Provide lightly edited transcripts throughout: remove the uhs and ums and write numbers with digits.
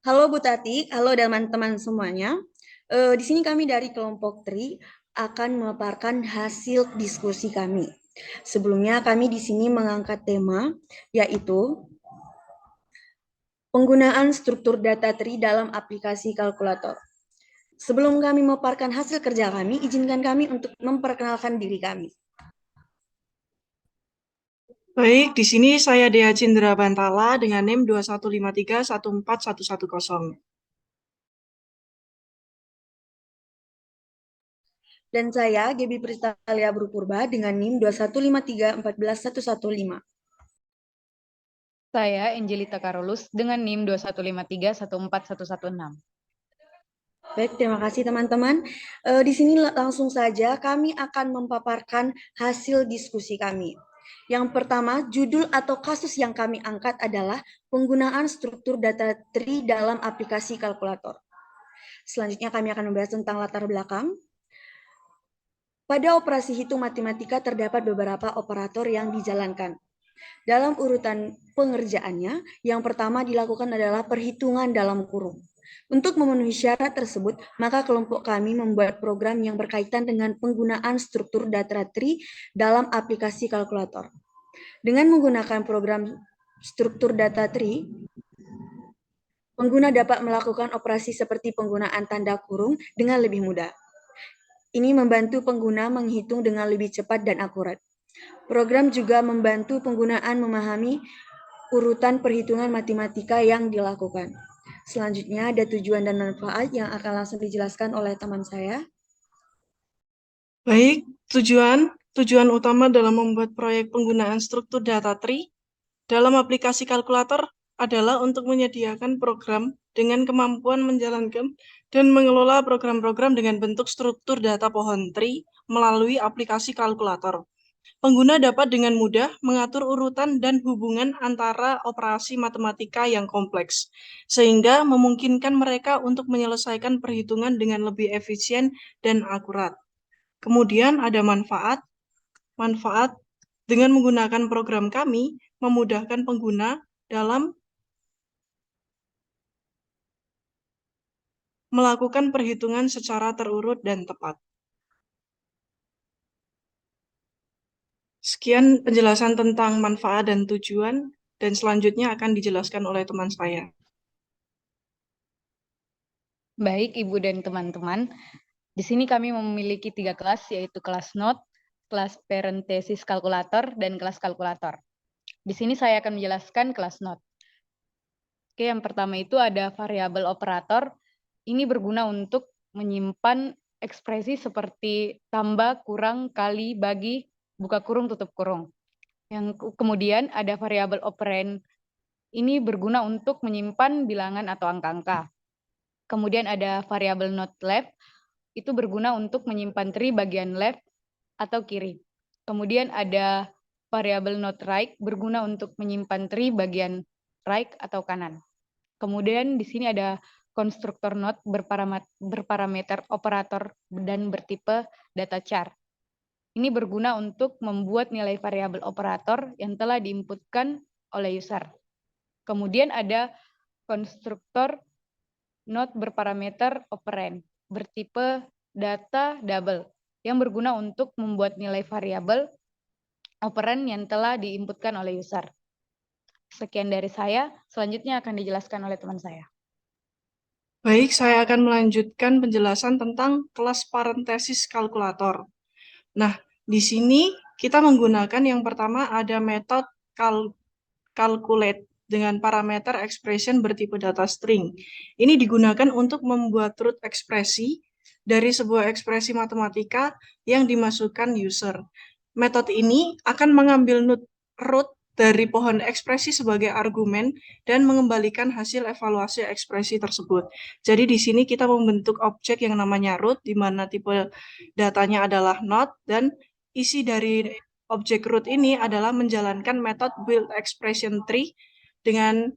Halo Bu Tati, halo teman-teman semuanya. Di sini kami dari kelompok TRI akan memaparkan hasil diskusi kami. Sebelumnya kami di sini mengangkat tema yaitu penggunaan struktur data TRI dalam aplikasi kalkulator. Sebelum kami memaparkan hasil kerja kami, izinkan kami untuk memperkenalkan diri kami. Baik, di sini saya Dea Cindra Bantala dengan NIM 2153141110. Dan saya Gebi Pristalia Brupurba dengan NIM 2153141115. Saya Angelita Karolus dengan NIM 2153141116. Baik, terima kasih teman-teman. Di sini langsung saja kami akan memaparkan hasil diskusi kami. Yang pertama, judul atau kasus yang kami angkat adalah penggunaan struktur data tree dalam aplikasi kalkulator. Selanjutnya kami akan membahas tentang latar belakang. Pada operasi hitung matematika terdapat beberapa operator yang dijalankan. Dalam urutan pengerjaannya, yang pertama dilakukan adalah perhitungan dalam kurung. Untuk memenuhi syarat tersebut, maka kelompok kami membuat program yang berkaitan dengan penggunaan struktur data tree dalam aplikasi kalkulator. Dengan menggunakan program struktur data tree, pengguna dapat melakukan operasi seperti penggunaan tanda kurung dengan lebih mudah. Ini membantu pengguna menghitung dengan lebih cepat dan akurat. Program juga membantu penggunaan memahami urutan perhitungan matematika yang dilakukan. Selanjutnya ada tujuan dan manfaat yang akan langsung dijelaskan oleh teman saya. Baik, tujuan utama dalam membuat proyek penggunaan struktur data tree dalam aplikasi kalkulator adalah untuk menyediakan program dengan kemampuan menjalankan dan mengelola program-program dengan bentuk struktur data pohon tree melalui aplikasi kalkulator. Pengguna dapat dengan mudah mengatur urutan dan hubungan antara operasi matematika yang kompleks, sehingga memungkinkan mereka untuk menyelesaikan perhitungan dengan lebih efisien dan akurat. Kemudian ada manfaat. Manfaat dengan menggunakan program kami memudahkan pengguna dalam melakukan perhitungan secara terurut dan tepat. Sekian penjelasan tentang manfaat dan tujuan, dan selanjutnya akan dijelaskan oleh teman saya. Baik, Ibu dan teman-teman. Di sini kami memiliki 3 kelas, yaitu kelas Note, kelas Parenthesis Kalkulator, dan kelas Kalkulator. Di sini saya akan menjelaskan kelas Note. Oke, yang pertama itu ada variabel operator. Ini berguna untuk menyimpan ekspresi seperti tambah, kurang, kali, bagi, buka kurung, tutup kurung. Yang kemudian ada variabel operand. Ini berguna untuk menyimpan bilangan atau angka-angka. Kemudian ada variabel not left, itu berguna untuk menyimpan tree bagian left atau kiri. Kemudian ada variabel not right, berguna untuk menyimpan tree bagian right atau kanan. Kemudian di sini ada konstruktor not berparameter operator dan bertipe data char. Ini berguna untuk membuat nilai variabel operator yang telah diinputkan oleh user. Kemudian ada konstruktor not berparameter operand bertipe data double yang berguna untuk membuat nilai variabel operand yang telah diinputkan oleh user. Sekian dari saya, selanjutnya akan dijelaskan oleh teman saya. Baik, saya akan melanjutkan penjelasan tentang kelas parentesis kalkulator. Nah, di sini kita menggunakan yang pertama ada metode calculate dengan parameter expression bertipe data string. Ini digunakan untuk membuat root ekspresi dari sebuah ekspresi matematika yang dimasukkan user. Metode ini akan mengambil root dari pohon ekspresi sebagai argumen dan mengembalikan hasil evaluasi ekspresi tersebut. Jadi di sini kita membentuk objek yang namanya root, di mana tipe datanya adalah not, dan isi dari objek root ini adalah menjalankan metode build expression tree dengan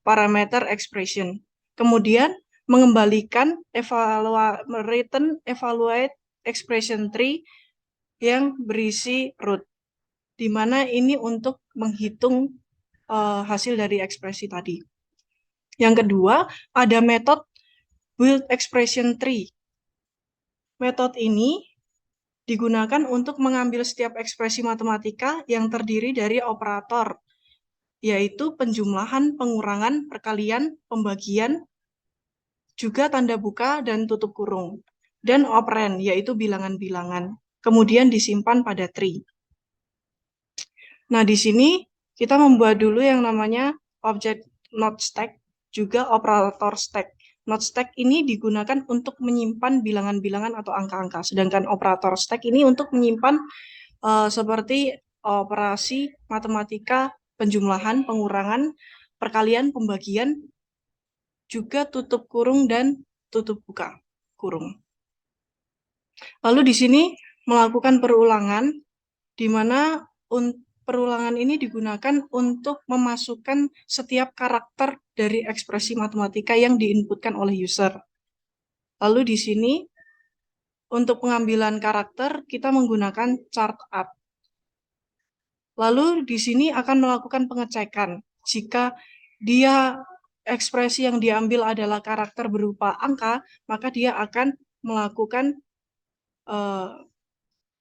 parameter expression. Kemudian mengembalikan return evaluate expression tree yang berisi root, di mana ini untuk menghitung hasil dari ekspresi tadi. Yang kedua, ada metode build expression tree. Metode ini digunakan untuk mengambil setiap ekspresi matematika yang terdiri dari operator, yaitu penjumlahan, pengurangan, perkalian, pembagian, juga tanda buka dan tutup kurung, dan operand, yaitu bilangan-bilangan. Kemudian disimpan pada tree. Nah, di sini kita membuat dulu yang namanya object not stack, juga operator stack. Not stack ini digunakan untuk menyimpan bilangan-bilangan atau angka-angka, sedangkan operator stack ini untuk menyimpan seperti operasi matematika, penjumlahan, pengurangan, perkalian, pembagian, juga tutup kurung dan tutup buka kurung. Lalu di sini melakukan perulangan, di mana perulangan ini digunakan untuk memasukkan setiap karakter dari ekspresi matematika yang diinputkan oleh user. Lalu di sini, untuk pengambilan karakter, kita menggunakan chart up. Lalu di sini akan melakukan pengecekan. Jika dia ekspresi yang diambil adalah karakter berupa angka, maka dia akan melakukan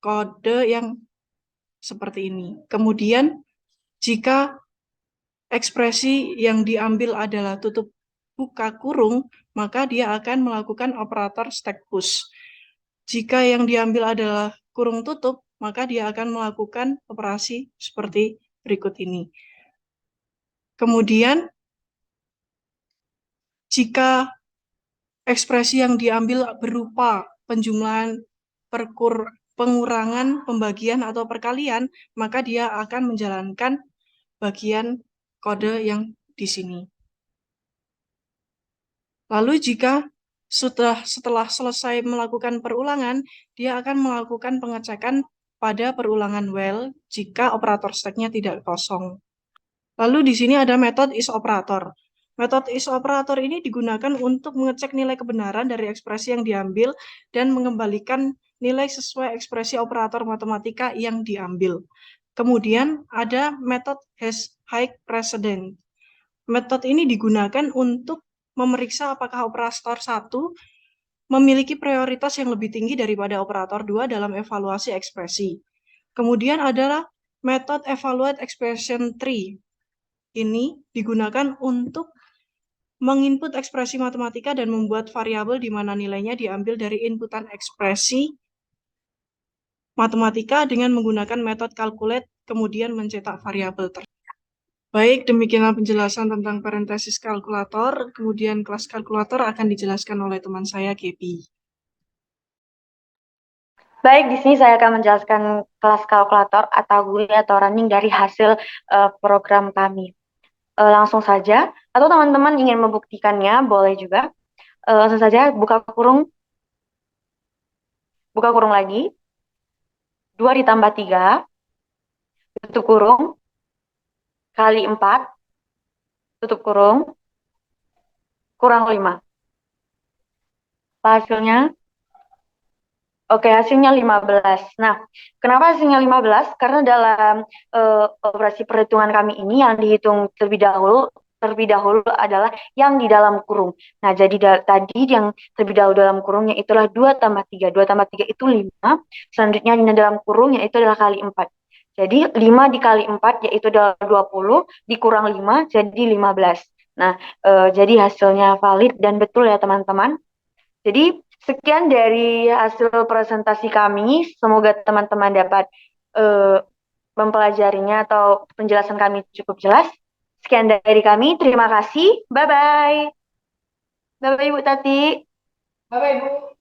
kode yang seperti ini. Kemudian jika ekspresi yang diambil adalah tutup buka kurung, maka dia akan melakukan operator stack push. Jika yang diambil adalah kurung tutup, maka dia akan melakukan operasi seperti berikut ini. Kemudian, jika ekspresi yang diambil berupa penjumlahan, pengurangan, pembagian, atau perkalian, maka dia akan menjalankan bagian kode yang di sini. Lalu jika setelah selesai melakukan perulangan, dia akan melakukan pengecekan pada perulangan while jika operator stack-nya tidak kosong. Lalu di sini ada metode isOperator. Metode isOperator ini digunakan untuk mengecek nilai kebenaran dari ekspresi yang diambil dan mengembalikan nilai sesuai ekspresi operator matematika yang diambil. Kemudian ada metode has high precedence. Metode ini digunakan untuk memeriksa apakah operator 1 memiliki prioritas yang lebih tinggi daripada operator 2 dalam evaluasi ekspresi. Kemudian adalah metode evaluate expression tree. Ini digunakan untuk menginput ekspresi matematika dan membuat variabel di mana nilainya diambil dari inputan ekspresi matematika dengan menggunakan metode calculate, kemudian mencetak variabel tersebut. Baik, demikianlah penjelasan tentang parentesis kalkulator, kemudian kelas kalkulator akan dijelaskan oleh teman saya, Gaby. Baik, di sini saya akan menjelaskan kelas kalkulator atau GUI atau running dari hasil program kami. Langsung saja, atau teman-teman ingin membuktikannya, boleh juga. Langsung saja, buka kurung lagi, 2 ditambah 3, tutup kurung, kali 4, tutup kurung, kurang 5. Hasilnya? Oke, hasilnya 15. Nah, kenapa hasilnya 15? Karena dalam operasi perhitungan kami ini yang dihitung terlebih dahulu adalah yang di dalam kurung. Nah, jadi tadi yang terlebih dahulu dalam kurungnya itulah 2 tambah 3. 2 tambah 3 itu 5. Selanjutnya di dalam kurung yaitu adalah kali 4. Jadi 5 dikali 4 yaitu adalah 20, dikurang 5 jadi 15. Nah, jadi hasilnya valid dan betul ya teman-teman. Jadi sekian dari hasil presentasi kami. Semoga teman-teman dapat mempelajarinya atau penjelasan kami cukup jelas. Sekian dari kami. Terima kasih. Bye-bye. Bye-bye Ibu Tati. Bye-bye, Bu.